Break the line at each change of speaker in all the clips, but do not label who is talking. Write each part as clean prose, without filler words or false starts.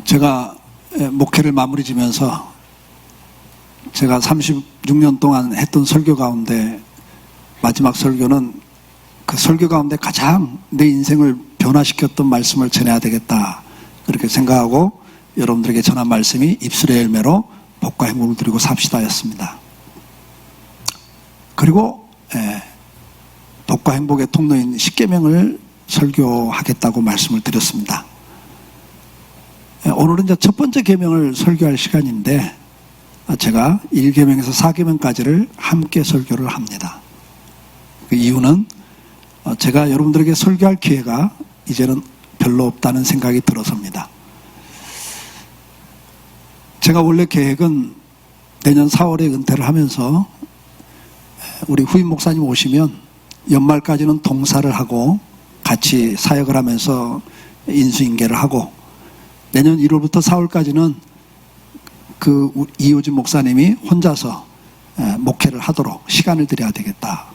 제가 목회를 마무리 지면서 제가 36년 동안 했던 설교 가운데 마지막 설교는 그 설교 가운데 가장 내 인생을 변화시켰던 말씀을 전해야 되겠다, 그렇게 생각하고 여러분들에게 전한 말씀이 입술의 열매로 복과 행복을 누리고 삽시다였습니다. 그리고 복과 행복의 통로인 십계명을 설교하겠다고 말씀을 드렸습니다. 오늘은 이제 첫 번째 계명을 설교할 시간인데 제가 1계명에서 4계명까지를 함께 설교를 합니다. 그 이유는 제가 여러분들에게 설교할 기회가 이제는 별로 없다는 생각이 들어서입니다. 제가 원래 계획은 내년 4월에 은퇴를 하면서 우리 후임 목사님 오시면 연말까지는 동사를 하고 같이 사역을 하면서 인수인계를 하고 내년 1월부터 4월까지는 그 이호진 목사님이 혼자서 목회를 하도록 시간을 드려야 되겠다.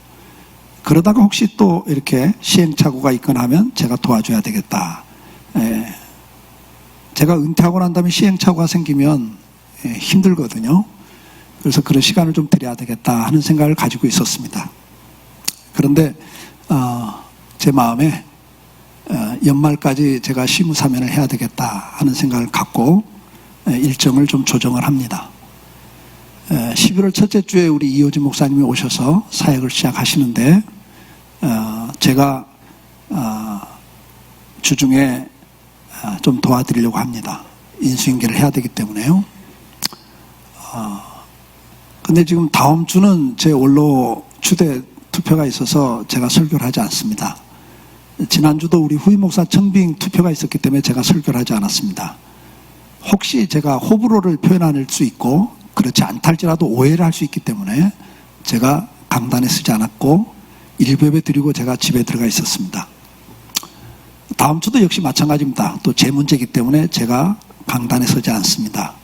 그러다가 혹시 또 이렇게 시행착오가 있거나 하면 제가 도와줘야 되겠다. 제가 은퇴하고 난 다음에 시행착오가 생기면 힘들거든요. 그래서 그런 시간을 좀 드려야 되겠다 하는 생각을 가지고 있었습니다. 그런데 제 마음에 연말까지 제가 시무사면을 해야 되겠다 하는 생각을 갖고 일정을 좀 조정을 합니다. 11월 첫째 주에 우리 이호진 목사님이 오셔서 사역을 시작하시는데 제가 주중에 좀 도와드리려고 합니다. 인수인계를 해야 되기 때문에요. 근데 지금 다음 주는 제 원로 추대 투표가 있어서 제가 설교를 하지 않습니다. 지난주도 우리 후임 목사 청빙 투표가 있었기 때문에 제가 설교를 하지 않았습니다. 혹시 제가 호불호를 표현할 수 있고 그렇지 않다 할지라도 오해를 할 수 있기 때문에 제가 강단에 쓰지 않았고 일부예배 드리고 제가 집에 들어가 있었습니다. 다음 주도 역시 마찬가지입니다. 또 제 문제이기 때문에 제가 강단에 서지 않습니다.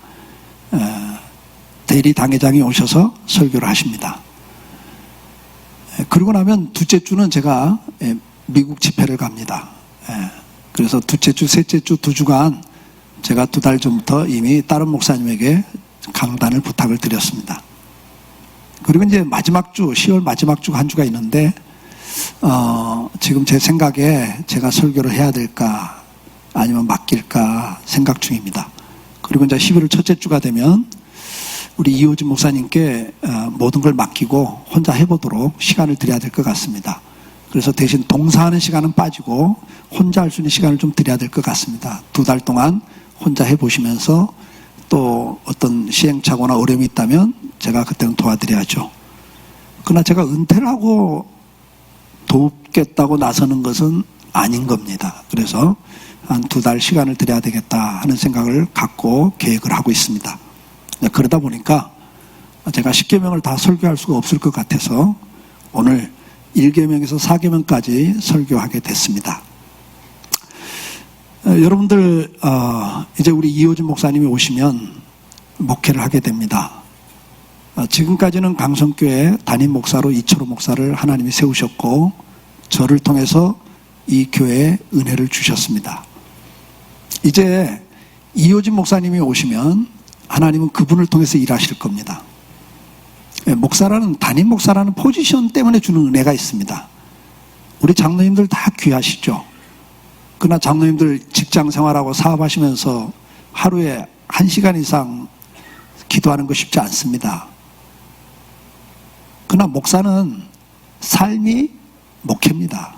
대리 당회장이 오셔서 설교를 하십니다. 그러고 나면 둘째 주는 제가 미국 집회를 갑니다. 그래서 둘째 주, 셋째 주 2주간 제가 2달 전부터 이미 다른 목사님에게 강단을 부탁을 드렸습니다. 그리고 이제 마지막 주, 10월 마지막 주 한 주가 있는데 지금 제 생각에 제가 설교를 해야 될까 아니면 맡길까 생각 중입니다. 그리고 이제 11월 첫째 주가 되면 우리 이호진 목사님께 모든 걸 맡기고 혼자 해보도록 시간을 드려야 될 것 같습니다. 그래서 대신 동사하는 시간은 빠지고 혼자 할 수 있는 시간을 좀 드려야 될 것 같습니다. 2달 동안 혼자 해보시면서 또 어떤 시행착오나 어려움이 있다면 제가 그때는 도와드려야죠. 그러나 제가 은퇴를 하고 돕겠다고 나서는 것은 아닌 겁니다. 그래서 한 2달 시간을 드려야 되겠다 하는 생각을 갖고 계획을 하고 있습니다. 그러다 보니까 제가 10계명을 다 설교할 수가 없을 것 같아서 오늘 1계명에서 4계명까지 설교하게 됐습니다. 여러분들 이제 우리 이호진 목사님이 오시면 목회를 하게 됩니다. 지금까지는 강성교회 담임 목사로 이철호 목사를 하나님이 세우셨고 저를 통해서 이 교회에 은혜를 주셨습니다. 이제 이호진 목사님이 오시면 하나님은 그분을 통해서 일하실 겁니다. 목사라는, 담임 목사라는 포지션 때문에 주는 은혜가 있습니다. 우리 장로님들 다 귀하시죠. 그러나 장로님들 직장 생활하고 사업하시면서 하루에 1시간 이상 기도하는 거 쉽지 않습니다. 그러나 목사는 삶이 목회입니다.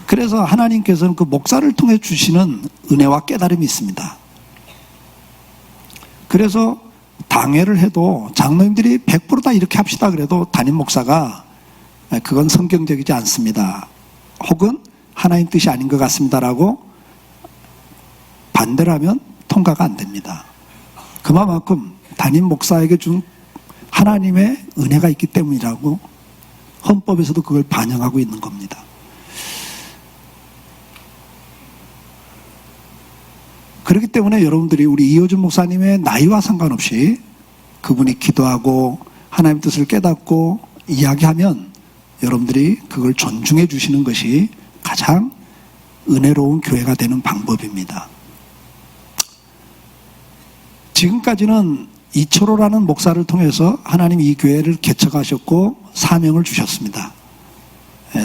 그래서 하나님께서는 그 목사를 통해 주시는 은혜와 깨달음이 있습니다. 그래서 당회를 해도 장로님들이 100% 다 이렇게 합시다 그래도 담임 목사가 그건 성경적이지 않습니다. 혹은 하나님 뜻이 아닌 것 같습니다라고 반대를 하면 통과가 안 됩니다. 그만큼 담임 목사에게 준 하나님의 은혜가 있기 때문이라고 헌법에서도 그걸 반영하고 있는 겁니다. 그렇기 때문에 여러분들이 우리 이호준 목사님의 나이와 상관없이 그분이 기도하고 하나님 뜻을 깨닫고 이야기하면 여러분들이 그걸 존중해 주시는 것이 가장 은혜로운 교회가 되는 방법입니다. 지금까지는 이철호라는 목사를 통해서 하나님 이 교회를 개척하셨고 사명을 주셨습니다.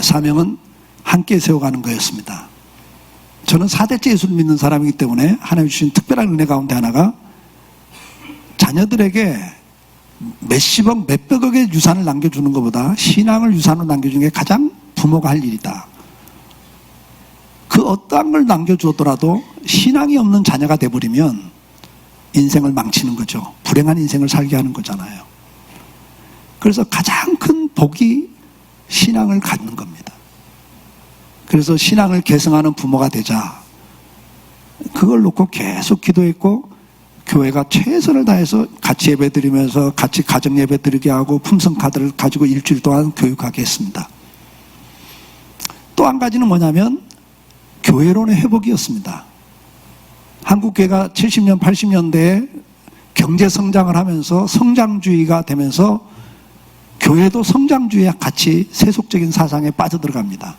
사명은 함께 세워가는 거였습니다. 저는 4대째 예수를 믿는 사람이기 때문에 하나님 주신 특별한 은혜 가운데 하나가 자녀들에게 몇십억, 몇백억의 유산을 남겨주는 것보다 신앙을 유산으로 남겨주는 게 가장 부모가 할 일이다. 그 어떠한 걸 남겨주었더라도 신앙이 없는 자녀가 돼버리면 인생을 망치는 거죠. 불행한 인생을 살게 하는 거잖아요. 그래서 가장 큰 복이 신앙을 갖는 겁니다. 그래서 신앙을 계승하는 부모가 되자 그걸 놓고 계속 기도했고 교회가 최선을 다해서 같이 예배 드리면서 같이 가정 예배 드리게 하고 품성카드를 가지고 일주일 동안 교육하게 했습니다. 또 한 가지는 뭐냐면 교회론의 회복이었습니다. 한국교회가 70년, 80년대에 경제 성장을 하면서 성장주의가 되면서 교회도 성장주의와 같이 세속적인 사상에 빠져들어갑니다.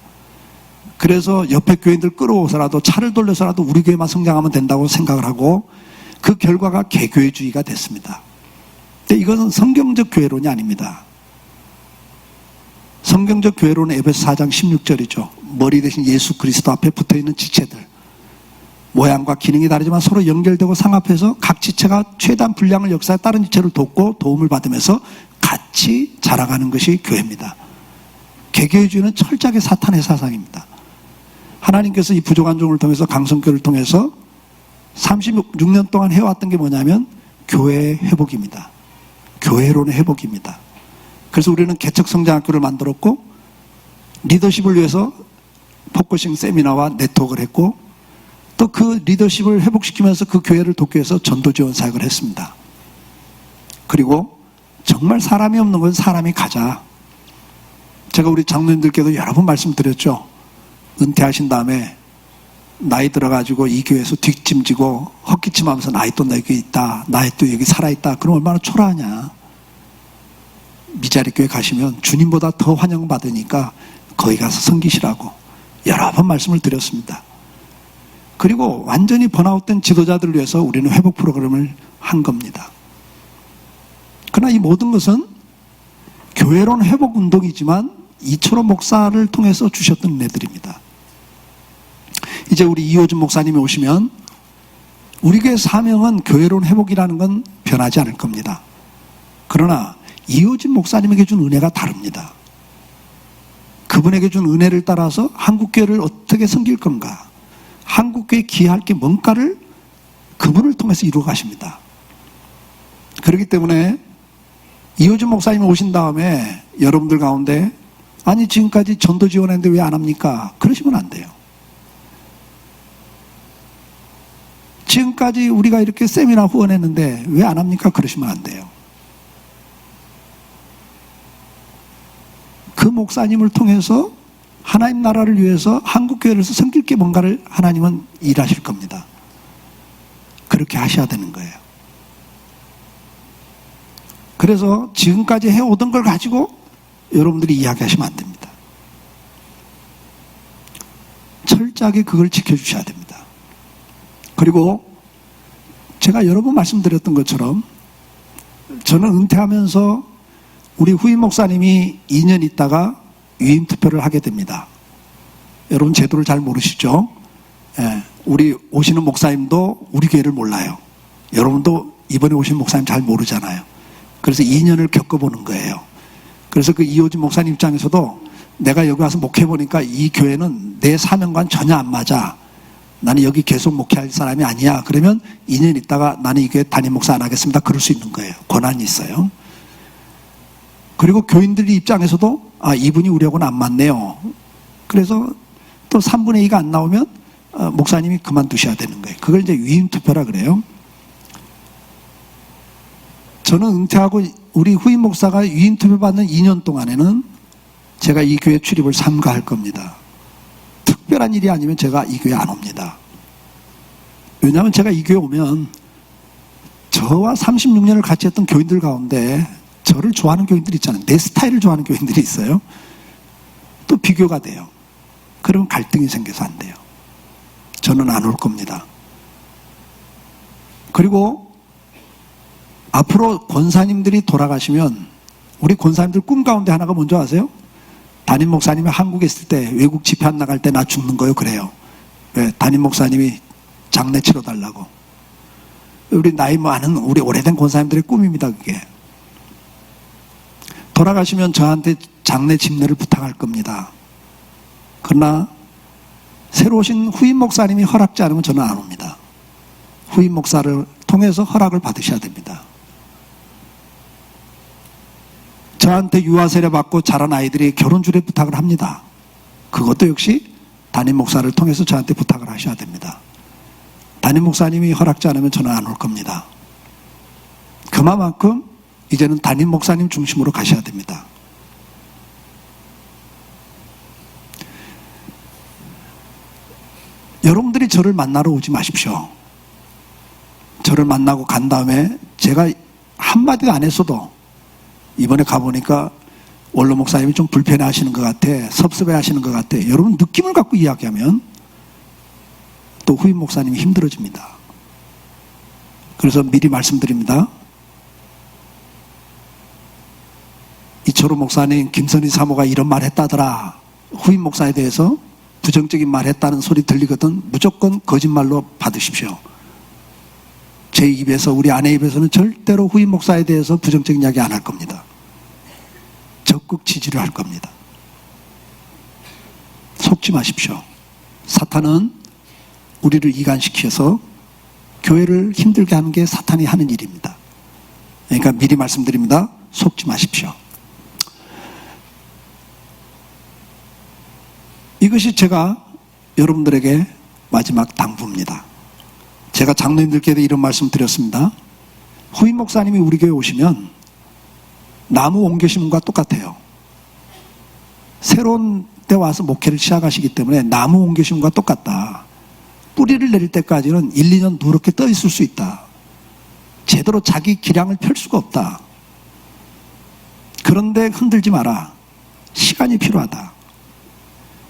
그래서 옆에 교인들 끌어오서라도 차를 돌려서라도 우리 교회만 성장하면 된다고 생각을 하고 그 결과가 개교회주의가 됐습니다. 근데 이것은 성경적 교회론이 아닙니다. 성경적 교회론은 에베소 4장 16절이죠. 머리 대신 예수 그리스도 앞에 붙어있는 지체들. 모양과 기능이 다르지만 서로 연결되고 상합해서 각 지체가 최대한 분량을 역사에 다른 지체를 돕고 도움을 받으면서 같이 자라가는 것이 교회입니다. 개교회주의는 철저하게 사탄의 사상입니다. 하나님께서 이 부족한 종을 통해서 강성교를 통해서 36년 동안 해왔던 게 뭐냐면 교회의 회복입니다. 교회론의 회복입니다. 그래서 우리는 개척성장학교를 만들었고 리더십을 위해서 포커싱 세미나와 네트워크를 했고 또 그 리더십을 회복시키면서 그 교회를 돕기 위해서 전도지원 사역을 했습니다. 그리고 정말 사람이 없는 건 사람이 가자. 제가 우리 장로님들께도 여러 번 말씀드렸죠. 은퇴하신 다음에 나이 들어가지고 이 교회에서 뒷짐지고 헛기침하면서 나이 또 여기 있다, 나이 또 여기 살아있다. 그럼 얼마나 초라하냐. 미자리 교회 가시면 주님보다 더 환영받으니까 거기 가서 섬기시라고 여러 번 말씀을 드렸습니다. 그리고 완전히 번아웃된 지도자들을 위해서 우리는 회복 프로그램을 한 겁니다. 그러나 이 모든 것은 교회론 회복 운동이지만 이철호 목사를 통해서 주셨던 은혜들입니다. 이제 우리 이호준 목사님이 오시면 우리 교회 사명은 교회론 회복이라는 건 변하지 않을 겁니다. 그러나 이호준 목사님에게 준 은혜가 다릅니다. 그분에게 준 은혜를 따라서 한국교회를 어떻게 섬길 건가, 한국교회에 기여할 게 뭔가를 그분을 통해서 이루어 가십니다. 그렇기 때문에 이호준 목사님이 오신 다음에 여러분들 가운데 아니 지금까지 전도 지원했는데 왜 안 합니까? 그러시면 안 돼요. 지금까지 우리가 이렇게 세미나 후원했는데 왜 안 합니까? 그러시면 안 돼요. 그 목사님을 통해서 하나님 나라를 위해서 한국교회를 섬길 게 뭔가를 하나님은 일하실 겁니다. 그렇게 하셔야 되는 거예요. 그래서 지금까지 해오던 걸 가지고 여러분들이 이야기하시면 안 됩니다. 철저하게 그걸 지켜주셔야 됩니다. 그리고 제가 여러 번 말씀드렸던 것처럼 저는 은퇴하면서 우리 후임 목사님이 2년 있다가 위임 투표를 하게 됩니다. 여러분 제도를 잘 모르시죠? 예, 우리 오시는 목사님도 우리 교회를 몰라요. 여러분도 이번에 오신 목사님 잘 모르잖아요. 그래서 2년을 겪어보는 거예요. 그래서 그 이호준 목사님 입장에서도 내가 여기 와서 목회해보니까 이 교회는 내 사명과는 전혀 안 맞아. 나는 여기 계속 목회할 사람이 아니야. 그러면 2년 있다가 나는 이 교회 담임 목사 안 하겠습니다. 그럴 수 있는 거예요. 권한이 있어요. 그리고 교인들 입장에서도 이분이 우리하고는 안 맞네요. 그래서 또 3분의 2가 안 나오면 목사님이 그만두셔야 되는 거예요. 그걸 이제 위임 투표라 그래요. 저는 은퇴하고 우리 후임 목사가 위임 투표 받는 2년 동안에는 제가 이 교회 출입을 삼가할 겁니다. 특별한 일이 아니면 제가 이 교회 안 옵니다. 왜냐하면 제가 이 교회 오면 저와 36년을 같이 했던 교인들 가운데 저를 좋아하는 교인들이 있잖아요. 내 스타일을 좋아하는 교인들이 있어요. 또 비교가 돼요. 그러면 갈등이 생겨서 안 돼요. 저는 안 올 겁니다. 그리고 앞으로 권사님들이 돌아가시면 우리 권사님들 꿈 가운데 하나가 뭔지 아세요? 담임 목사님이 한국에 있을 때 외국 집회 안 나갈 때 나 죽는 거요. 그래요. 왜? 담임 목사님이 장례 치러달라고. 우리 나이 많은 우리 오래된 권사님들의 꿈입니다. 그게. 돌아가시면 저한테 장례 집례를 부탁할 겁니다. 그러나 새로 오신 후임 목사님이 허락지 않으면 저는 안 옵니다. 후임 목사를 통해서 허락을 받으셔야 됩니다. 저한테 유아 세례 받고 자란 아이들이 결혼 주례 부탁을 합니다. 그것도 역시 담임 목사를 통해서 저한테 부탁을 하셔야 됩니다. 담임 목사님이 허락지 않으면 저는 안 올 겁니다. 그만큼 이제는 담임 목사님 중심으로 가셔야 됩니다. 여러분들이 저를 만나러 오지 마십시오. 저를 만나고 간 다음에 제가 한마디도 안 했어도 이번에 가보니까 원로 목사님이 좀 불편해 하시는 것 같아, 섭섭해 하시는 것 같아. 여러분 느낌을 갖고 이야기하면 또 후임 목사님이 힘들어집니다. 그래서 미리 말씀드립니다. 이철호 목사님, 김선희 사모가 이런 말 했다더라. 후임 목사에 대해서 부정적인 말 했다는 소리 들리거든 무조건 거짓말로 받으십시오. 제 입에서, 우리 아내 입에서는 절대로 후임 목사에 대해서 부정적인 이야기 안 할 겁니다. 적극 지지를 할 겁니다. 속지 마십시오. 사탄은 우리를 이간시켜서 교회를 힘들게 하는 게 사탄이 하는 일입니다. 그러니까 미리 말씀드립니다. 속지 마십시오. 이것이 제가 여러분들에게 마지막 당부입니다. 제가 장로님들께도 이런 말씀 드렸습니다. 후임 목사님이 우리 교회 오시면 나무 옮겨 심음과 똑같아요. 새로운 때 와서 목회를 시작하시기 때문에 나무 옮겨 심음과 똑같다. 뿌리를 내릴 때까지는 1, 2년 누렇게 떠 있을 수 있다. 제대로 자기 기량을 펼 수가 없다. 그런데 흔들지 마라. 시간이 필요하다.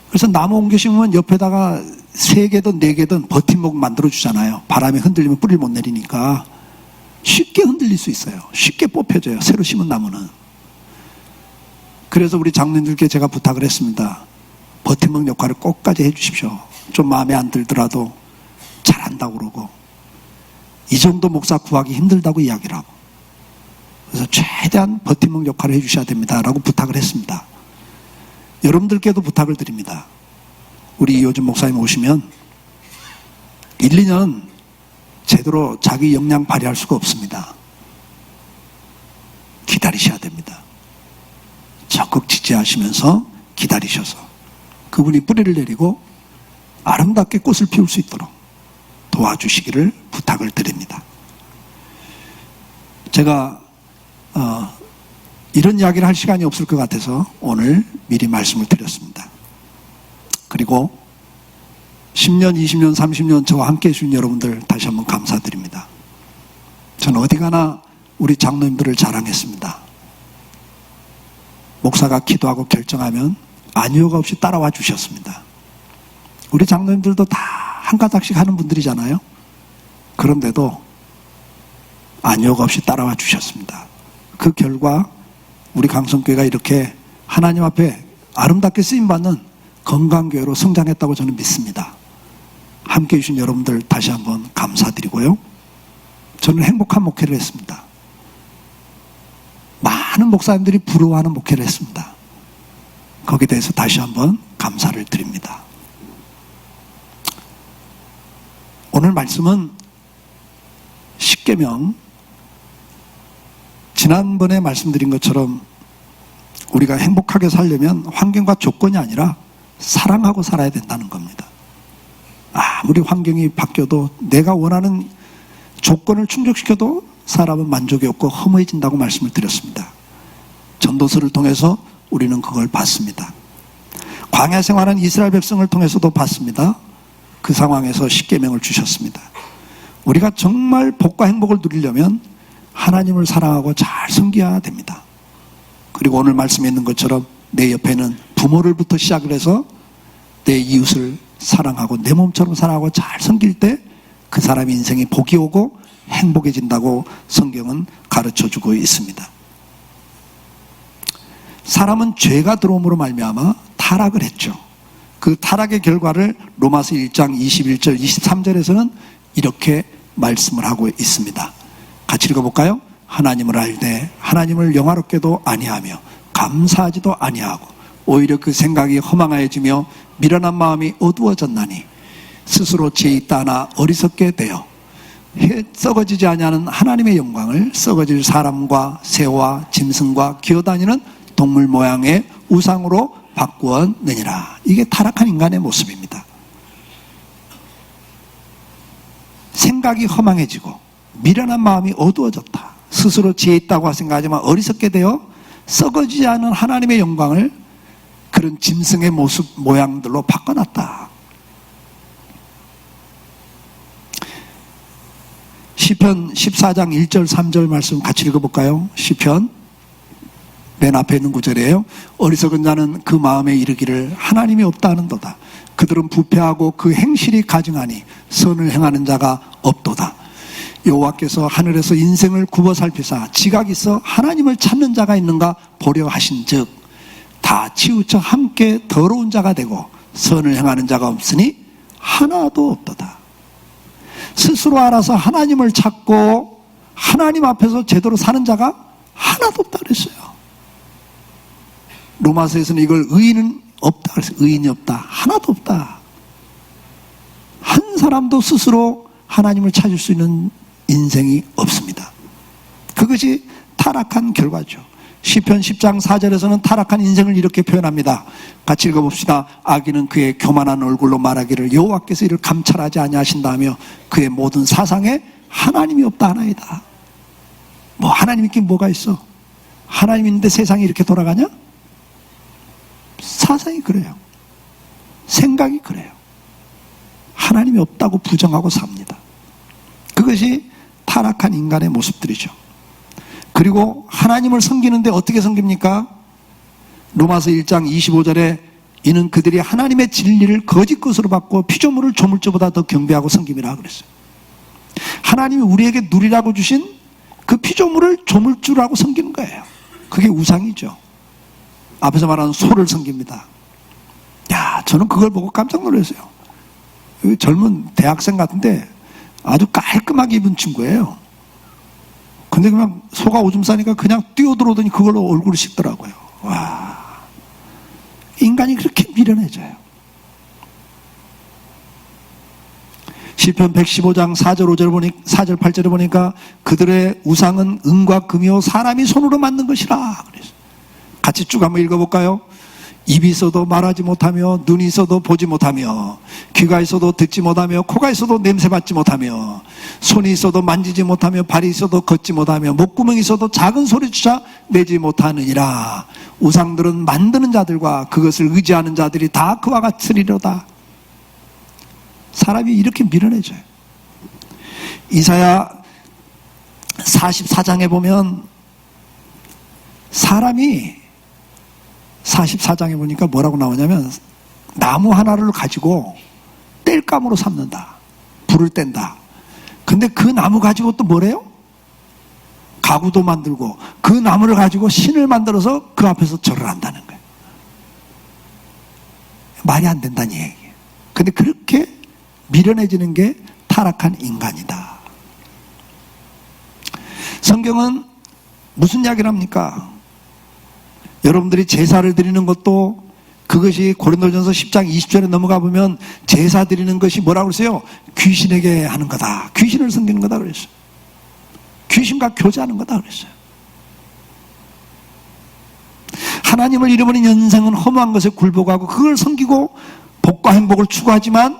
그래서 나무 옮겨 심으면 옆에다가 3개든 4개든 버팀목 만들어 주잖아요. 바람에 흔들리면 뿌리를 못 내리니까 쉽게 흔들릴 수 있어요. 쉽게 뽑혀져요. 새로 심은 나무는. 그래서 우리 장로님들께 제가 부탁을 했습니다. 버팀목 역할을 꼭까지 해주십시오. 좀 마음에 안 들더라도 잘한다고 그러고 이 정도 목사 구하기 힘들다고 이야기를 하고 그래서 최대한 버팀목 역할을 해주셔야 됩니다 라고 부탁을 했습니다. 여러분들께도 부탁을 드립니다. 우리 이호준 목사님 오시면 1, 2년 제대로 자기 역량 발휘할 수가 없습니다. 기다리셔야 됩니다. 적극 지지하시면서 기다리셔서 그분이 뿌리를 내리고 아름답게 꽃을 피울 수 있도록 도와주시기를 부탁을 드립니다. 제가 이런 이야기를 할 시간이 없을 것 같아서 오늘 미리 말씀을 드렸습니다. 그리고 10년, 20년, 30년 저와 함께 해주신 여러분들 다시 한번 감사드립니다. 저는 어디 가나 우리 장로님들을 자랑했습니다. 목사가 기도하고 결정하면 아니오가 없이 따라와 주셨습니다. 우리 장로님들도 다 한 가닥씩 하는 분들이잖아요. 그런데도 아니오가 없이 따라와 주셨습니다. 그 결과 우리 강성교회가 이렇게 하나님 앞에 아름답게 쓰임받는 건강교회로 성장했다고 저는 믿습니다. 함께해 주신 여러분들 다시 한번 감사드리고요. 저는 행복한 목회를 했습니다. 많은 목사님들이 부러워하는 목회를 했습니다. 거기에 대해서 다시 한번 감사를 드립니다. 오늘 말씀은 십계명, 지난번에 말씀드린 것처럼 우리가 행복하게 살려면 환경과 조건이 아니라 사랑하고 살아야 된다는 겁니다. 아무리 환경이 바뀌어도 내가 원하는 조건을 충족시켜도 사람은 만족이 없고 허무해진다고 말씀을 드렸습니다. 전도서를 통해서 우리는 그걸 봤습니다. 광야 생활한 이스라엘 백성을 통해서도 봤습니다. 그 상황에서 십계명을 주셨습니다. 우리가 정말 복과 행복을 누리려면 하나님을 사랑하고 잘 섬겨야 됩니다. 그리고 오늘 말씀에 있는 것처럼 내 옆에는 부모를부터 시작을 해서 내 이웃을 사랑하고 내 몸처럼 사랑하고 잘 섬길 때 그 사람의 인생에 복이 오고 행복해진다고 성경은 가르쳐주고 있습니다. 사람은 죄가 들어옴으로 말미암아 타락을 했죠. 그 타락의 결과를 로마서 1장 21절 23절에서는 이렇게 말씀을 하고 있습니다. 같이 읽어볼까요? 하나님을 알되 하나님을 영화롭게도 아니하며 감사하지도 아니하고 오히려 그 생각이 허망하여지며 미련한 마음이 어두워졌나니 스스로 지혜 있다 하나 어리석게 되어 썩어지지 아니하는 하나님의 영광을 썩어질 사람과 새와 짐승과 기어다니는 동물 모양의 우상으로 바꾸었느니라. 이게 타락한 인간의 모습입니다. 생각이 허망해지고 미련한 마음이 어두워졌다. 스스로 지혜 있다고 생각하지만 어리석게 되어 썩어지지 않은 하나님의 영광을 그런 짐승의 모습 모양들로 바꿔놨다. 시편 14장 1절 3절 말씀 같이 읽어볼까요? 시편 맨 앞에 있는 구절이에요. 어리석은 자는 그 마음에 이르기를 하나님이 없다 하는도다. 그들은 부패하고 그 행실이 가증하니 선을 행하는 자가 없도다. 여호와께서 하늘에서 인생을 굽어 살피사 지각 있어 하나님을 찾는 자가 있는가 보려 하신즉 다 치우쳐 함께 더러운 자가 되고 선을 행하는 자가 없으니 하나도 없도다. 스스로 알아서 하나님을 찾고 하나님 앞에서 제대로 사는 자가 하나도 없다 그랬어요. 로마서에서는 이걸 의인은 없다 그랬어요. 의인이 없다. 하나도 없다. 한 사람도 스스로 하나님을 찾을 수 있는 인생이 없습니다. 그것이 타락한 결과죠. 시편 10장 4절에서는 타락한 인생을 이렇게 표현합니다. 같이 읽어봅시다. 악인은 그의 교만한 얼굴로 말하기를 여호와께서 이를 감찰하지 아니하신다며 그의 모든 사상에 하나님이 없다 하나이다. 뭐 하나님 있긴 뭐가 있어? 하나님 있는데 세상이 이렇게 돌아가냐? 사상이 그래요. 생각이 그래요. 하나님이 없다고 부정하고 삽니다. 그것이 타락한 인간의 모습들이죠. 그리고 하나님을 섬기는데 어떻게 섬깁니까? 로마서 1장 25절에 이는 그들이 하나님의 진리를 거짓 것으로 받고 피조물을 조물주보다 더 경배하고 섬김이라 그랬어요. 하나님이 우리에게 누리라고 주신 그 피조물을 조물주라고 섬기는 거예요. 그게 우상이죠. 앞에서 말하는 소를 섬깁니다. 야, 저는 그걸 보고 깜짝 놀랐어요. 젊은 대학생 같은데 아주 깔끔하게 입은 친구예요. 근데 그냥 소가 오줌 싸니까 그냥 뛰어들어오더니 그걸로 얼굴을 씻더라고요. 와, 인간이 그렇게 미련해져요. 시편 115장 4절 4절 8절에 보니까 그들의 우상은 은과 금이요 사람이 손으로 만든 것이라 그래서 같이 쭉 한번 읽어볼까요? 입이 있어도 말하지 못하며 눈이 있어도 보지 못하며 귀가 있어도 듣지 못하며 코가 있어도 냄새 맡지 못하며 손이 있어도 만지지 못하며 발이 있어도 걷지 못하며 목구멍이 있어도 작은 소리조차 내지 못하느니라. 우상들은 만드는 자들과 그것을 의지하는 자들이 다 그와 같으리로다. 사람이 이렇게 미련해져요. 이사야 44장에 보면 사람이 44장에 보니까 뭐라고 나오냐면 나무 하나를 가지고 땔감으로 삼는다. 불을 뗀다. 근데 그 나무 가지고 또 뭐래요? 가구도 만들고 그 나무를 가지고 신을 만들어서 그 앞에서 절을 한다는 거예요. 말이 안 된다는 얘기예요. 근데 그렇게 미련해지는 게 타락한 인간이다. 성경은 무슨 이야기를 합니까? 여러분들이 제사를 드리는 것도 그것이 고린도전서 10장 20절에 넘어가 보면 제사 드리는 것이 뭐라고 그랬어요? 귀신에게 하는 거다. 귀신을 섬기는 거다 그랬어요. 귀신과 교제하는 거다 그랬어요. 하나님을 잃어버린 인생은 허무한 것에 굴복하고 그걸 섬기고 복과 행복을 추구하지만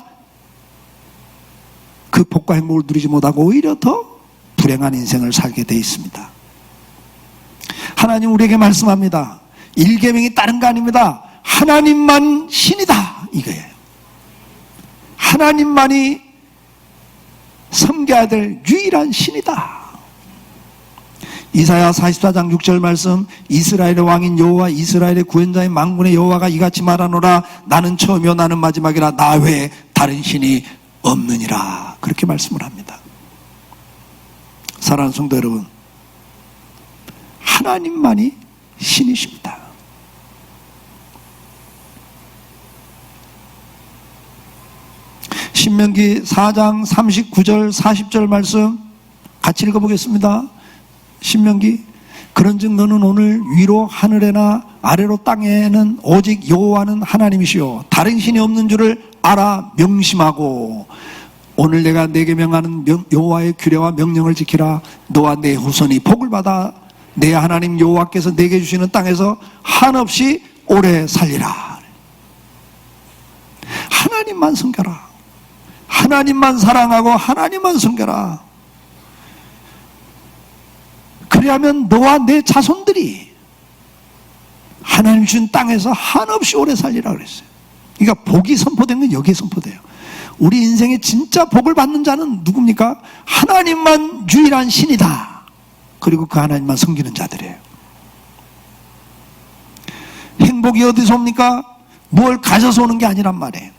그 복과 행복을 누리지 못하고 오히려 더 불행한 인생을 살게 돼 있습니다. 하나님 우리에게 말씀합니다. 1계명이 다른 거 아닙니다. 하나님만 신이다 이거예요. 하나님만이 섬겨야 될 유일한 신이다. 이사야 44장 6절 말씀 이스라엘의 왕인 여호와 이스라엘의 구원자인 만군의 여호와가 이같이 말하노라 나는 처음이요 나는 마지막이라 나 외에 다른 신이 없느니라 그렇게 말씀을 합니다. 사랑하는 성도 여러분, 하나님만이 신이십니다. 신명기 4장 39절 40절 말씀 같이 읽어보겠습니다. 신명기, 그런즉 너는 오늘 위로 하늘에나 아래로 땅에는 오직 여호와는 하나님이시요 다른 신이 없는 줄을 알아 명심하고, 오늘 내가 네게 명하는 여호와의 규례와 명령을 지키라. 너와 네 후손이 복을 받아 내 하나님 여호와께서 네게 주시는 땅에서 한없이 오래 살리라. 하나님만 섬겨라. 하나님만 사랑하고 하나님만 섬겨라. 그리하면 너와 내 자손들이 하나님 주신 땅에서 한없이 오래 살리라 그랬어요. 그러니까 복이 선포된 건 여기에 선포돼요. 우리 인생에 진짜 복을 받는 자는 누굽니까? 하나님만 유일한 신이다. 그리고 그 하나님만 섬기는 자들이에요. 행복이 어디서 옵니까? 뭘 가져서 오는 게 아니란 말이에요.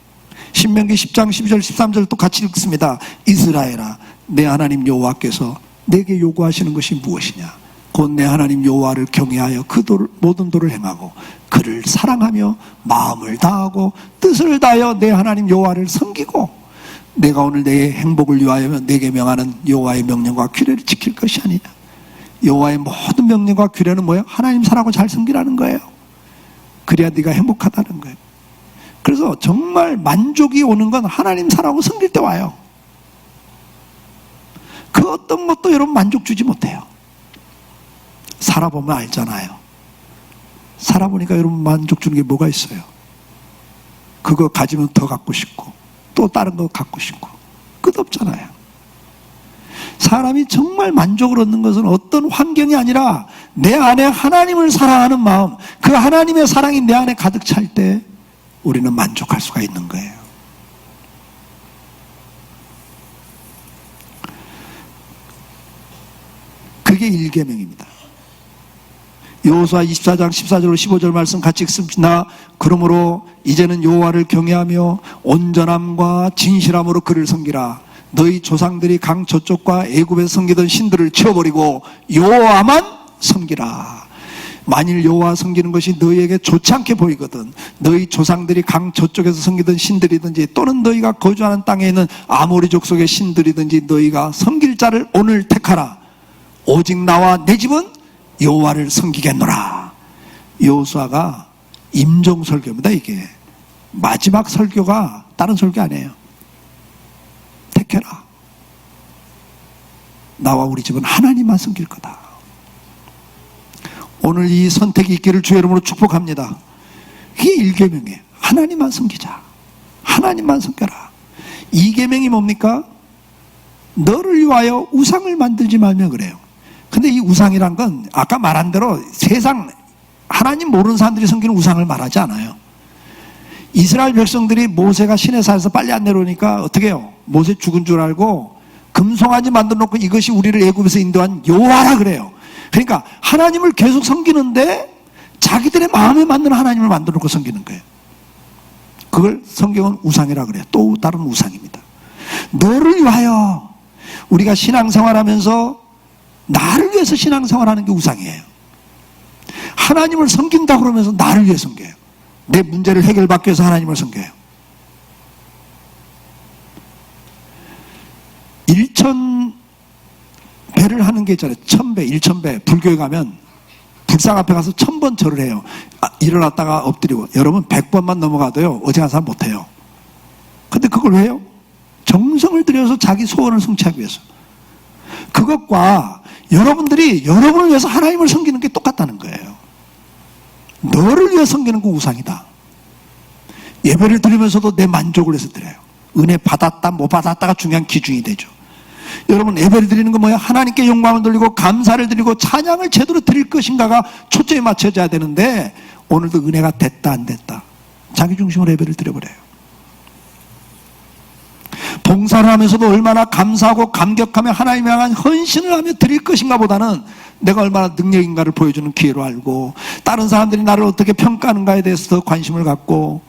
신명기 10장 12절 13절 또 같이 읽습니다. 이스라엘아, 내 하나님 여호와께서 내게 요구하시는 것이 무엇이냐? 곧 내 하나님 여호와를 경외하여 그 모든 도를 행하고 그를 사랑하며 마음을 다하고 뜻을 다하여 내 하나님 여호와를 섬기고, 내가 오늘 내 행복을 위하여 내게 명하는 여호와의 명령과 규례를 지킬 것이 아니냐. 여호와의 모든 명령과 규례는 뭐예요? 하나님 사랑하고 잘 섬기라는 거예요. 그래야 네가 행복하다는 거예요. 그래서 정말 만족이 오는 건 하나님 사랑하고 섬길 때 와요. 그 어떤 것도 여러분 만족 주지 못해요. 살아보면 알잖아요. 살아보니까 여러분 만족 주는 게 뭐가 있어요? 그거 가지면 더 갖고 싶고 또 다른 거 갖고 싶고 끝없잖아요. 사람이 정말 만족을 얻는 것은 어떤 환경이 아니라 내 안에 하나님을 사랑하는 마음, 그 하나님의 사랑이 내 안에 가득 찰 때 우리는 만족할 수가 있는 거예요. 그게 1계명입니다. 여호수아 24장 14절 15절 말씀 같이 읽습니다. 그러므로 이제는 여호와를 경외하며 온전함과 진실함으로 그를 섬기라. 너희 조상들이 강 저쪽과 애굽에서 섬기던 신들을 치워버리고 여호와만 섬기라. 만일 여호와 섬기는 것이 너희에게 좋지 않게 보이거든 너희 조상들이 강 저쪽에서 섬기던 신들이든지 또는 너희가 거주하는 땅에 있는 아모리 족속의 신들이든지 너희가 섬길 자를 오늘 택하라. 오직 나와 내 집은 여호와를 섬기겠노라. 여호수아가 임종 설교입니다. 이게 마지막 설교가 다른 설교 아니에요. 택해라. 나와 우리 집은 하나님만 섬길 거다. 오늘 이 선택이 있기를 주의 이름으로 축복합니다. 이게 1계명이에요. 하나님만 섬기자. 하나님만 섬겨라. 2계명이 뭡니까? 너를 위하여 우상을 만들지 말며 그래요. 근데 이 우상이란 건 아까 말한 대로 세상 하나님 모르는 사람들이 섬기는 우상을 말하지 않아요. 이스라엘 백성들이 모세가 시내산에서 빨리 안 내려오니까 어떻게 해요? 모세 죽은 줄 알고 금송아지 만들어 놓고 이것이 우리를 애굽에서 인도한 여호와라 그래요. 그러니까 하나님을 계속 섬기는데 자기들의 마음에 맞는 하나님을 만들어 놓고 섬기는 거예요. 그걸 성경은 우상이라 그래요. 또 다른 우상입니다. 너를 위하여, 우리가 신앙생활하면서 나를 위해서 신앙생활하는 게 우상이에요. 하나님을 섬긴다 그러면서 나를 위해 섬겨요. 내 문제를 해결받기 위해서 하나님을 섬겨요. 1000배를 하는 게 있잖아요. 1000배, 1000배. 불교에 가면 불상 앞에 가서 1000번 절을 해요. 일어났다가 엎드리고. 여러분 100번만 넘어가도요 어지간한 사람 못해요. 근데 그걸 왜 해요? 정성을 들여서 자기 소원을 성취하기 위해서. 그것과 여러분들이 여러분을 위해서 하나님을 섬기는 게 똑같다는 거예요. 너를 위해 섬기는 건 우상이다. 예배를 드리면서도 내 만족을 위해서 드려요. 은혜 받았다 못 받았다가 중요한 기준이 되죠. 여러분 예배를 드리는 건 뭐야? 하나님께 영광을 돌리고 감사를 드리고 찬양을 제대로 드릴 것인가가 초점이 맞춰져야 되는데 오늘도 은혜가 됐다 안 됐다 자기 중심으로 예배를 드려버려요. 봉사를 하면서도 얼마나 감사하고 감격하며 하나님을 향한 헌신을 하며 드릴 것인가 보다는 내가 얼마나 능력인가를 보여주는 기회로 알고 다른 사람들이 나를 어떻게 평가하는가에 대해서 더 관심을 갖고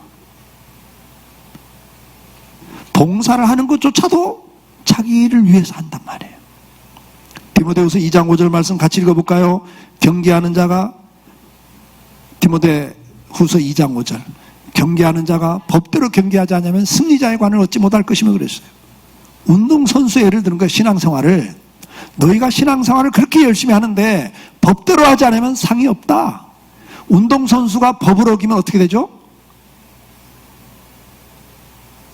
봉사를 하는 것조차도 자기를 위해서 한단 말이에요. 디모데후서 2장 5절 말씀 같이 읽어볼까요? 경계하는 자가, 디모데후서 2장 5절, 경계하는 자가 법대로 경계하지 않으면 승리자의 관을 얻지 못할 것이며 그랬어요. 운동선수 예를 드는 거예요. 신앙생활을. 너희가 신앙생활을 그렇게 열심히 하는데 법대로 하지 않으면 상이 없다. 운동선수가 법을 어기면 어떻게 되죠?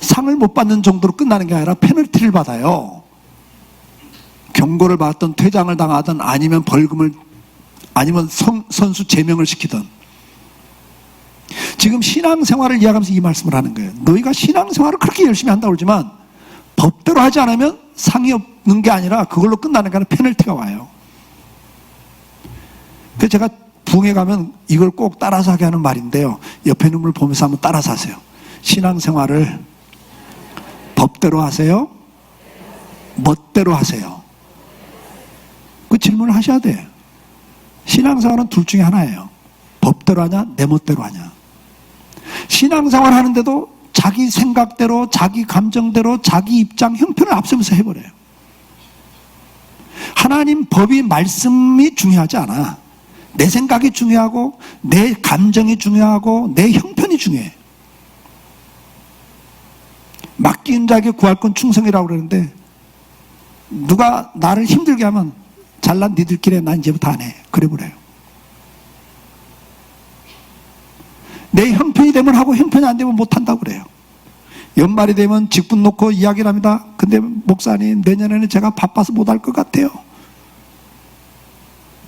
상을 못 받는 정도로 끝나는 게 아니라 페널티를 받아요. 경고를 받았던, 퇴장을 당하든, 아니면 벌금을, 아니면 선수 제명을 시키든. 지금 신앙생활을 이야기하면서 이 말씀을 하는 거예요. 너희가 신앙생활을 그렇게 열심히 한다고 그러지만 법대로 하지 않으면 상이 없는 게 아니라 그걸로 끝나는 게 아니라 페널티가 와요. 그래서 제가 부흥회 가면 이걸 꼭 따라서 하게 하는 말인데요. 옆에 있는 분을 보면서 한번 따라서 하세요. 신앙생활을 법대로 하세요? 멋대로 하세요? 그 질문을 하셔야 돼요. 신앙생활은 둘 중에 하나예요. 법대로 하냐, 내 멋대로 하냐. 신앙생활 하는데도 자기 생각대로, 자기 감정대로, 자기 입장, 형편을 앞서면서 해버려요. 하나님 법이, 말씀이 중요하지 않아. 내 생각이 중요하고, 내 감정이 중요하고, 내 형편이 중요해. 맡긴 자에게 구할 건 충성이라고 그러는데, 누가 나를 힘들게 하면 잘난 니들끼리 난 이제부터 안 해. 그래 버려요. 내 형편이 되면 하고 형편이 안 되면 못 한다고 그래요. 연말이 되면 직분 놓고 이야기를 합니다. 근데 목사님, 내년에는 제가 바빠서 못 할 것 같아요.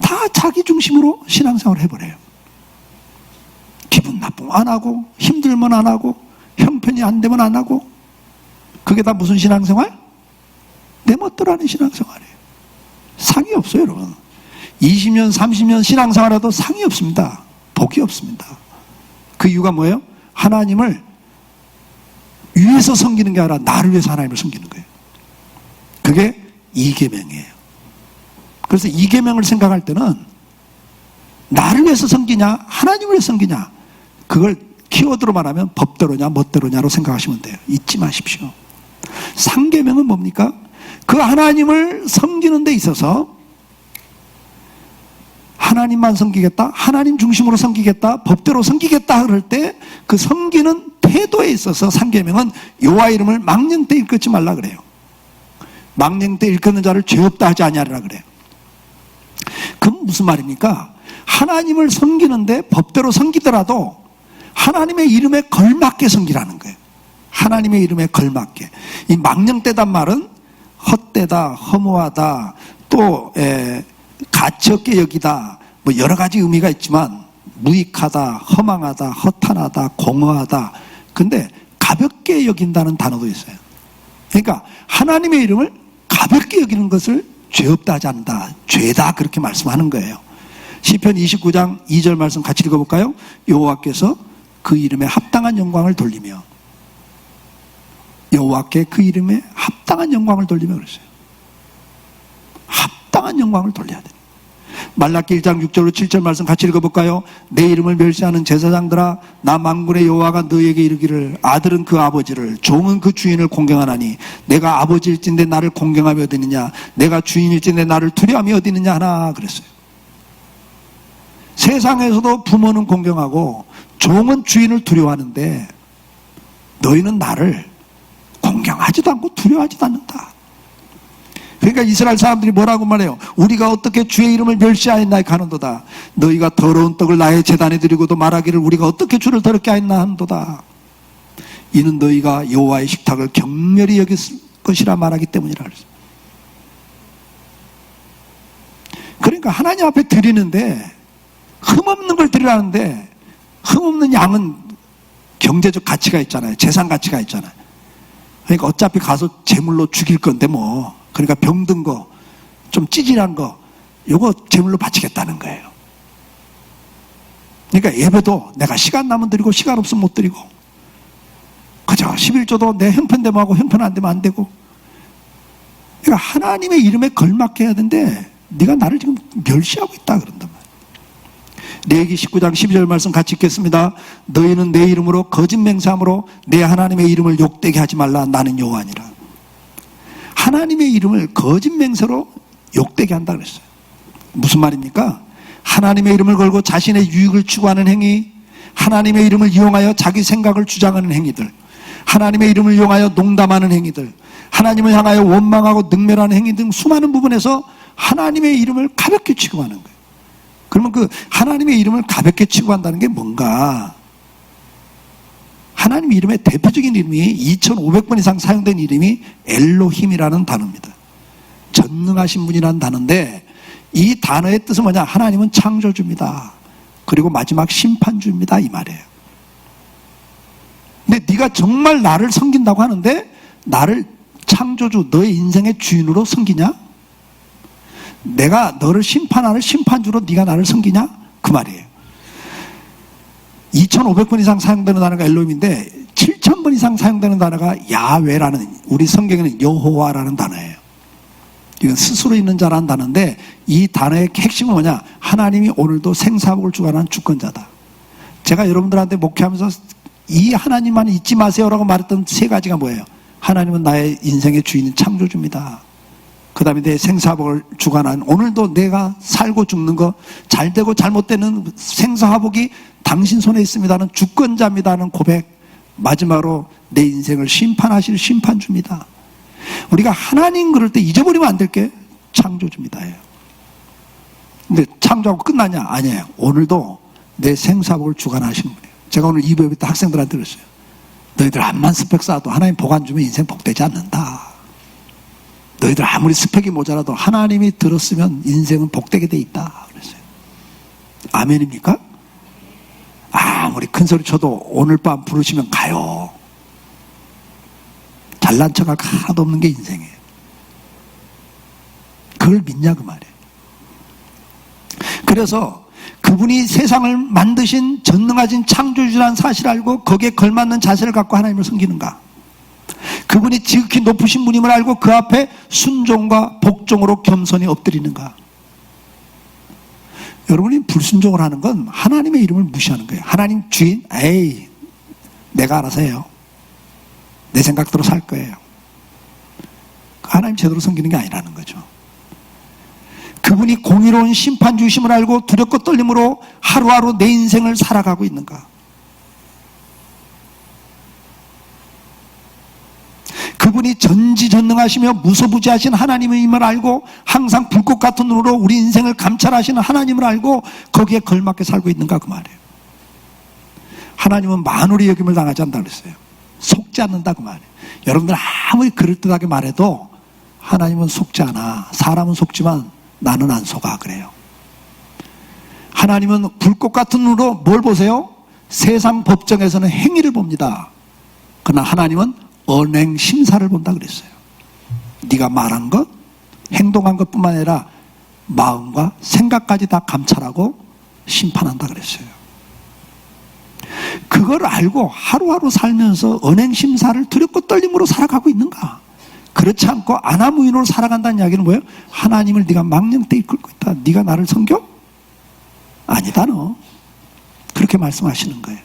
다 자기 중심으로 신앙생활을 해버려요. 기분 나쁘면 안 하고, 힘들면 안 하고, 형편이 안 되면 안 하고. 그게 다 무슨 신앙생활? 내 멋대로 하는 신앙생활이에요. 상이 없어요, 여러분. 20년, 30년 신앙생활해도 상이 없습니다. 복이 없습니다. 그 이유가 뭐예요? 하나님을 위해서 섬기는 게 아니라 나를 위해서 하나님을 섬기는 거예요. 그게 이계명이에요. 그래서 이계명을 생각할 때는 나를 위해서 섬기냐, 하나님을 위해서 섬기냐, 그걸 키워드로 말하면 법대로냐, 멋대로냐로 생각하시면 돼요. 잊지 마십시오. 상계명은 뭡니까? 그 하나님을 섬기는 데 있어서 하나님만 섬기겠다, 하나님 중심으로 섬기겠다, 법대로 섬기겠다 그럴 때 그 섬기는 태도에 있어서 상계명은 여호와 이름을 망령 때 일컫지 말라 그래요. 망령 때 일컫는 자를 죄 없다 하지 아니하리라 그래요. 그건 무슨 말입니까? 하나님을 섬기는데 법대로 섬기더라도 하나님의 이름에 걸맞게 섬기라는 거예요. 하나님의 이름에 걸맞게. 이 망령 때단 말은 헛되다, 허무하다, 또 가치 없게 여기다, 뭐 여러 가지 의미가 있지만 무익하다, 허망하다, 허탄하다, 공허하다. 근데 가볍게 여긴다는 단어도 있어요. 그러니까 하나님의 이름을 가볍게 여기는 것을 죄 없다 하지 않는다. 죄다 그렇게 말씀하는 거예요. 시편 29장 2절 말씀 같이 읽어볼까요? 여호와께서 그 이름에 합당한 영광을 돌리며, 여호와께 그 이름에 합당한 영광을 돌리며 그랬어요. 합당한 영광을 돌려야 돼요. 말라기 1장 6절로 7절 말씀 같이 읽어볼까요? 내 이름을 멸시하는 제사장들아, 나 만군의 여호와가 너에게 이르기를, 아들은 그 아버지를, 종은 그 주인을 공경하나니 내가 아버지일진데 나를 공경함이 어디느냐, 내가 주인일진데 나를 두려움이 어디느냐 하나 그랬어요. 세상에서도 부모는 공경하고 종은 주인을 두려워하는데 너희는 나를 공경하지도 않고 두려워하지도 않는다. 그러니까 이스라엘 사람들이 뭐라고 말해요? 우리가 어떻게 주의 이름을 멸시하였나이까 하는도다. 너희가 더러운 떡을 나의 제단에 드리고도 말하기를 우리가 어떻게 주를 더럽게 하였나 하는도다. 이는 너희가 여호와의 식탁을 경멸히 여겼을 것이라 말하기 때문이라 그랬어요. 그러니까 하나님 앞에 드리는데 흠없는 걸 드리라는데, 흠없는 양은 경제적 가치가 있잖아요. 재산 가치가 있잖아요. 그러니까 어차피 가서 제물로 죽일 건데 뭐, 그러니까 병든 거, 좀 찌질한 거, 요거 제물로 바치겠다는 거예요. 그러니까 예배도 내가 시간 나면 드리고 시간 없으면 못 드리고, 그죠? 11조도 내 형편되면 하고 형편 안 되면 안 되고. 그러니까 하나님의 이름에 걸맞게 해야 되는데 네가 나를 지금 멸시하고 있다 그런단 말이에요. 레위기 19장 12절 말씀 같이 읽겠습니다. 너희는 내 이름으로 거짓 맹세함으로 내 하나님의 이름을 욕되게 하지 말라. 나는 여호와니라. 하나님의 이름을 거짓 맹세로 욕되게 한다 그랬어요. 무슨 말입니까? 하나님의 이름을 걸고 자신의 유익을 추구하는 행위, 하나님의 이름을 이용하여 자기 생각을 주장하는 행위들, 하나님의 이름을 이용하여 농담하는 행위들, 하나님을 향하여 원망하고 능멸하는 행위 등 수많은 부분에서 하나님의 이름을 가볍게 취급하는 거예요. 그러면 그 하나님의 이름을 가볍게 취급한다는 게 뭔가? 하나님 이름의 대표적인 이름이 2500번 이상 사용된 이름이 엘로힘이라는 단어입니다. 전능하신 분이라는 단어인데, 이 단어의 뜻은 뭐냐? 하나님은 창조주입니다. 그리고 마지막 심판주입니다, 이 말이에요. 근데 네가 정말 나를 섬긴다고 하는데 나를 창조주, 너의 인생의 주인으로 섬기냐? 내가 너를 심판하는 심판주로 네가 나를 섬기냐? 그 말이에요. 2500번 이상 사용되는 단어가 엘로힘인데 7000번 이상 사용되는 단어가 야훼라는, 우리 성경에는 여호와라는 단어예요. 이건 스스로 있는 자라는 단어인데, 이 단어의 핵심은 뭐냐? 하나님이 오늘도 생사복을 주관하는 주권자다. 제가 여러분들한테 목회하면서 이 하나님만 잊지 마세요라고 말했던 세 가지가 뭐예요? 하나님은 나의 인생의 주인인 창조주입니다. 그 다음에 내 생사복을 주관하는, 오늘도 내가 살고 죽는 거, 잘되고 잘못되는 생사화복이 당신 손에 있습니다는 주권자입니다는 고백, 마지막으로 내 인생을 심판하실 심판주입니다. 우리가 하나님 그럴 때 잊어버리면 안 될 게 창조주입니다예요. 근데 창조하고 끝나냐? 아니에요. 오늘도 내 생사복을 주관하시는 거예요. 제가 오늘 2부에 때 학생들한테 그랬어요. 너희들 암만 스펙 쌓아도 하나님 복 안 주면 인생 복되지 않는다. 너희들 아무리 스펙이 모자라도 하나님이 들었으면 인생은 복되게 돼 있다 그랬어요. 아멘입니까? 아무리 큰 소리 쳐도 오늘 밤 부르시면 가요. 잘난 척할 거 하나도 없는 게 인생이에요. 그걸 믿냐 그 말이에요. 그래서 그분이 세상을 만드신 전능하신 창조주라는 사실을 알고 거기에 걸맞는 자세를 갖고 하나님을 섬기는가? 그분이 지극히 높으신 분임을 알고 그 앞에 순종과 복종으로 겸손히 엎드리는가? 여러분이 불순종을 하는 건 하나님의 이름을 무시하는 거예요. 하나님 주인, 에이 내가 알아서 해요. 내 생각대로 살 거예요. 하나님 제대로 섬기는 게 아니라는 거죠. 그분이 공의로운 심판주이심을 알고 두렵고 떨림으로 하루하루 내 인생을 살아가고 있는가? 그분이 전지전능하시며 무소부지하신 하나님임을 알고 항상 불꽃 같은 눈으로 우리 인생을 감찰하시는 하나님을 알고 거기에 걸맞게 살고 있는가 그 말이에요. 하나님은 만월의 여김을 당하지 않는다 그랬어요. 속지 않는다 그 말이에요. 여러분들 아무리 그럴듯하게 말해도 하나님은 속지 않아. 사람은 속지만 나는 안 속아 그래요. 하나님은 불꽃 같은 눈으로 뭘 보세요? 세상 법정에서는 행위를 봅니다. 그러나 하나님은 언행 심사를 본다 그랬어요. 네가 말한 것, 행동한 것뿐만 아니라 마음과 생각까지 다 감찰하고 심판한다 그랬어요. 그걸 알고 하루하루 살면서 언행 심사를 두렵고 떨림으로 살아가고 있는가? 그렇지 않고 아나무인으로 살아간다는 이야기는 뭐예요? 하나님을 네가 망령때 이끌고 있다. 네가 나를 섬겨? 아니다 너. 그렇게 말씀하시는 거예요.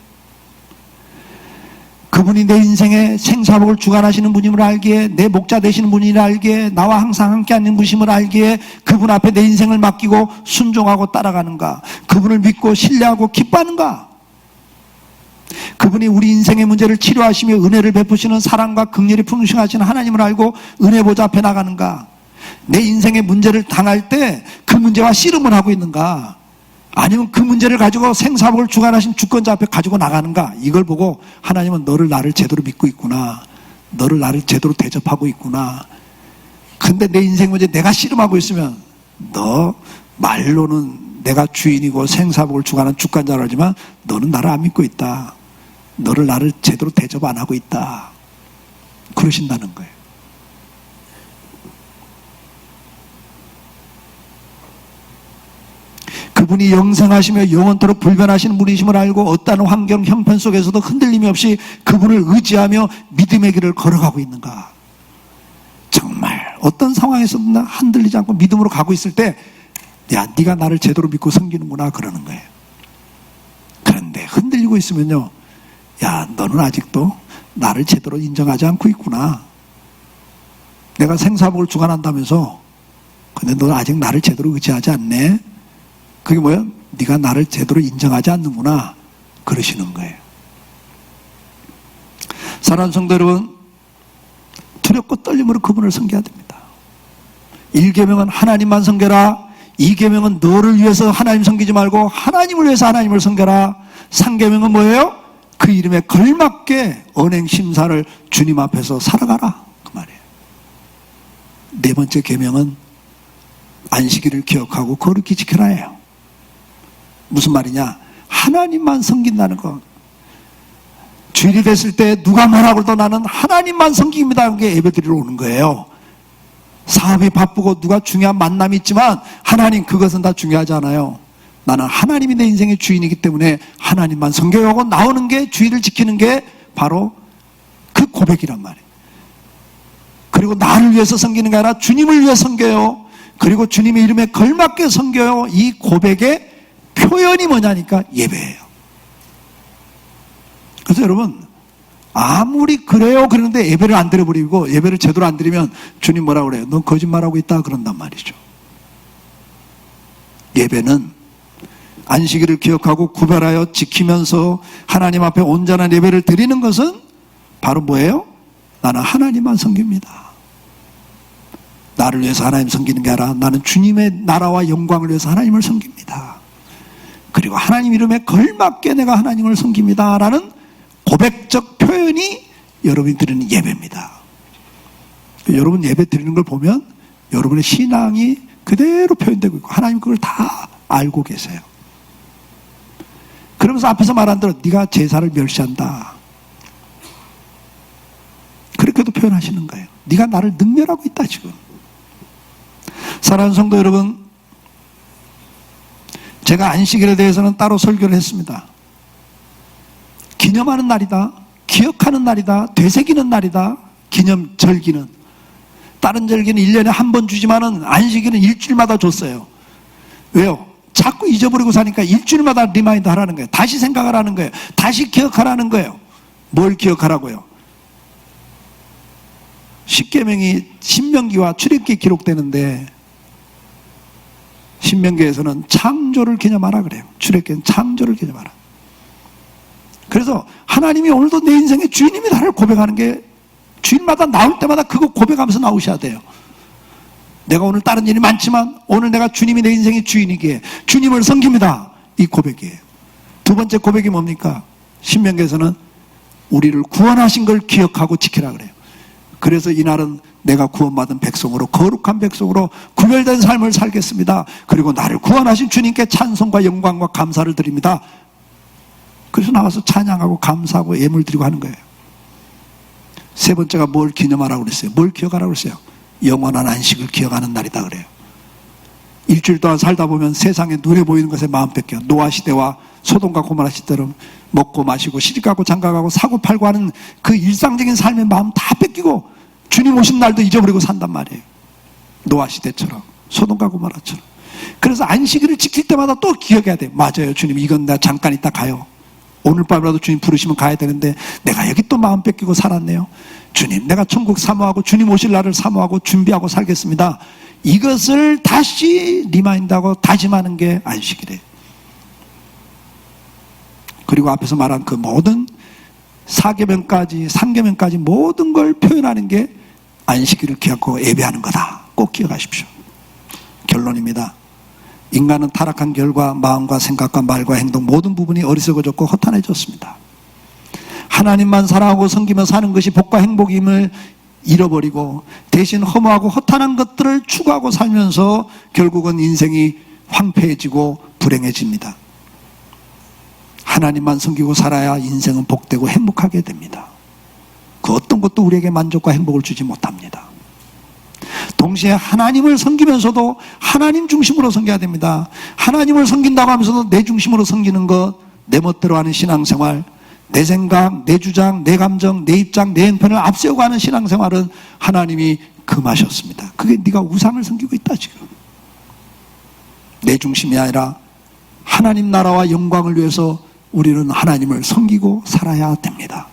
그분이 내 인생의 생사복을 주관하시는 분임을 알기에, 내 목자 되시는 분임을 알기에, 나와 항상 함께 하는 분임을 알기에 그분 앞에 내 인생을 맡기고 순종하고 따라가는가? 그분을 믿고 신뢰하고 기뻐하는가? 그분이 우리 인생의 문제를 치료하시며 은혜를 베푸시는 사랑과 긍휼이 풍성하시는 하나님을 알고 은혜 보좌 앞에 나가는가? 내 인생의 문제를 당할 때 그 문제와 씨름을 하고 있는가? 아니면 그 문제를 가지고 생사복을 주관하신 주권자 앞에 가지고 나가는가? 이걸 보고 하나님은 너를 나를 제대로 믿고 있구나. 너를 나를 제대로 대접하고 있구나. 근데 내 인생 문제 내가 씨름하고 있으면 너 말로는 내가 주인이고 생사복을 주관하는 주권자라고 하지만 너는 나를 안 믿고 있다. 너를 나를 제대로 대접 안 하고 있다. 그러신다는 거예요. 그분이 영생하시며 영원토록 불변하시는 분이심을 알고 어떠한 환경 형편 속에서도 흔들림이 없이 그분을 의지하며 믿음의 길을 걸어가고 있는가? 정말 어떤 상황에서도 흔들리지 않고 믿음으로 가고 있을 때 야, 네가 나를 제대로 믿고 섬기는구나 그러는 거예요. 그런데 흔들리고 있으면요, 야, 너는 아직도 나를 제대로 인정하지 않고 있구나. 내가 생사복을 주관한다면서 근데 너 아직 나를 제대로 의지하지 않네. 그게 뭐야? 네가 나를 제대로 인정하지 않는구나. 그러시는 거예요. 사랑하는 성도 여러분, 두렵고 떨림으로 그분을 섬겨야 됩니다. 1계명은 하나님만 섬겨라. 2계명은 너를 위해서 하나님 섬기지 말고 하나님을 위해서 하나님을 섬겨라. 3계명은 뭐예요? 그 이름에 걸맞게 언행심사를 주님 앞에서 살아가라. 그 말이에요. 4번째 계명은 안식일을 기억하고 거룩히 지켜라예요. 무슨 말이냐? 하나님만 섬긴다는 거. 주일이 됐을 때 누가 뭐라고 해도 나는 하나님만 섬깁니다 하는 게 예배드리러 오는 거예요. 사업이 바쁘고 누가 중요한 만남이 있지만 하나님, 그것은 다 중요하지 않아요. 나는 하나님이 내 인생의 주인이기 때문에 하나님만 섬겨하고 나오는 게, 주일을 지키는 게 바로 그 고백이란 말이에요. 그리고 나를 위해서 섬기는 게 아니라 주님을 위해 섬겨요. 그리고 주님의 이름에 걸맞게 섬겨요. 이 고백의 표현이 뭐냐니까 예배예요. 그래서 여러분, 아무리 그래요 그러는데 예배를 안 드려버리고, 예배를 제대로 안 드리면 주님 뭐라 그래요? 넌 거짓말하고 있다 그런단 말이죠. 예배는 안식일을 기억하고 구별하여 지키면서 하나님 앞에 온전한 예배를 드리는 것은 바로 뭐예요? 나는 하나님만 섬깁니다. 나를 위해서 하나님 섬기는 게 아니라 나는 주님의 나라와 영광을 위해서 하나님을 섬깁니다. 그리고 하나님 이름에 걸맞게 내가 하나님을 섬깁니다 라는 고백적 표현이 여러분이 드리는 예배입니다. 여러분 예배 드리는 걸 보면 여러분의 신앙이 그대로 표현되고 있고 하나님 그걸 다 알고 계세요. 그러면서 앞에서 말한 대로 네가 제사를 멸시한다, 그렇게도 표현하시는 거예요. 네가 나를 능멸하고 있다 지금. 사랑하는 성도 여러분, 제가 안식일에 대해서는 따로 설교를 했습니다. 기념하는 날이다, 기억하는 날이다, 되새기는 날이다. 기념 절기는, 다른 절기는 1년에 한 번 주지만은 안식일은 일주일마다 줬어요. 왜요? 자꾸 잊어버리고 사니까 일주일마다 리마인드 하라는 거예요. 다시 생각하라는 거예요. 다시 기억하라는 거예요. 뭘 기억하라고요? 10계명이 신명기와 출애굽기에 기록되는데 신명기에서는 창조를 기념하라 그래요. 출애굽기는 창조를 기념하라. 그래서 하나님이 오늘도 내 인생의 주인입니다를 고백하는 게, 주일마다 나올 때마다 그거 고백하면서 나오셔야 돼요. 내가 오늘 다른 일이 많지만 오늘 내가 주님이 내 인생의 주인이기에 주님을 섬깁니다, 이 고백이에요. 두 번째 고백이 뭡니까? 신명기에서는 우리를 구원하신 걸 기억하고 지키라 그래요. 그래서 이날은 내가 구원받은 백성으로, 거룩한 백성으로 구별된 삶을 살겠습니다. 그리고 나를 구원하신 주님께 찬송과 영광과 감사를 드립니다. 그래서 나와서 찬양하고 감사하고 예물 드리고 하는 거예요. 세 번째가 뭘 기념하라고 그랬어요? 뭘 기억하라고 그랬어요? 영원한 안식을 기억하는 날이다 그래요. 일주일 동안 살다 보면 세상에 눈에 보이는 것에 마음 뺏겨. 노아 시대와 소돔과 고모라 시대처럼 먹고 마시고 시집가고 장가가고 사고 팔고 하는 그 일상적인 삶의 마음 다 뺏기고 주님 오신 날도 잊어버리고 산단 말이에요. 노아 시대처럼, 소돔과 고모라처럼. 그래서 안식일을 지킬 때마다 또 기억해야 돼요. 맞아요, 주님 이건 내가 잠깐 있다 가요. 오늘 밤이라도 주님 부르시면 가야 되는데 내가 여기 또 마음 뺏기고 살았네요. 주님, 내가 천국 사모하고 주님 오실 날을 사모하고 준비하고 살겠습니다. 이것을 다시 리마인드하고 다짐하는 게 안식일이에요. 그리고 앞에서 말한 그 모든 4계명까지 3계명까지 모든 걸 표현하는 게 안식일을 기억하고 예배하는 거다. 꼭 기억하십시오. 결론입니다. 인간은 타락한 결과 마음과 생각과 말과 행동 모든 부분이 어리석어졌고 허탄해졌습니다. 하나님만 사랑하고 섬기며 사는 것이 복과 행복임을 잃어버리고 대신 허무하고 허탄한 것들을 추구하고 살면서 결국은 인생이 황폐해지고 불행해집니다. 하나님만 섬기고 살아야 인생은 복되고 행복하게 됩니다. 그 어떤 것도 우리에게 만족과 행복을 주지 못합니다. 동시에 하나님을 섬기면서도 하나님 중심으로 섬겨야 됩니다. 하나님을 섬긴다고 하면서도 내 중심으로 섬기는 것, 내 멋대로 하는 신앙생활, 내 생각, 내 주장, 내 감정, 내 입장, 내 형편을 앞세우고 하는 신앙생활은 하나님이 금하셨습니다. 그게 네가 우상을 섬기고 있다 지금. 내 중심이 아니라 하나님 나라와 영광을 위해서 우리는 하나님을 섬기고 살아야 됩니다.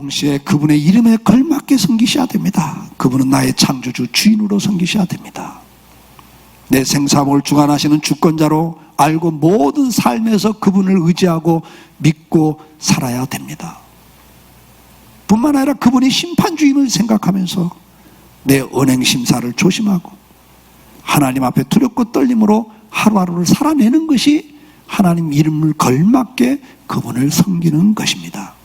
동시에 그분의 이름에 걸맞게 섬기셔야 됩니다. 그분은 나의 창조주 주인으로 섬기셔야 됩니다. 내 생사를 주관하시는 주권자로 알고 모든 삶에서 그분을 의지하고 믿고 살아야 됩니다. 뿐만 아니라 그분이 심판주임을 생각하면서 내 언행심사를 조심하고 하나님 앞에 두렵고 떨림으로 하루하루를 살아내는 것이 하나님 이름을 걸맞게 그분을 섬기는 것입니다.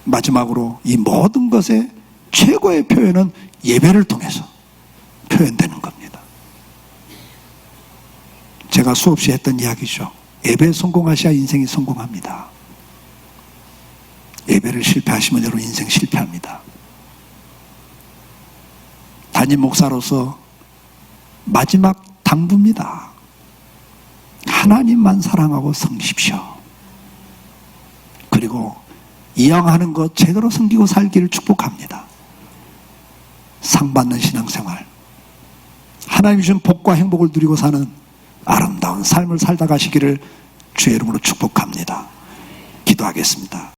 마지막으로 이 모든 것의 최고의 표현은 예배를 통해서 표현되는 겁니다. 제가 수없이 했던 이야기죠. 예배에 성공하셔야 인생이 성공합니다. 예배를 실패하시면 여러분 인생 실패합니다. 담임 목사로서 마지막 당부입니다. 하나님만 사랑하고 섬기십시오. 그리고 이왕 하는 것 제대로 섬기고 살기를 축복합니다. 상 받는 신앙생활, 하나님 주신 복과 행복을 누리고 사는 아름다운 삶을 살다 가시기를 주의 이름으로 축복합니다. 기도하겠습니다.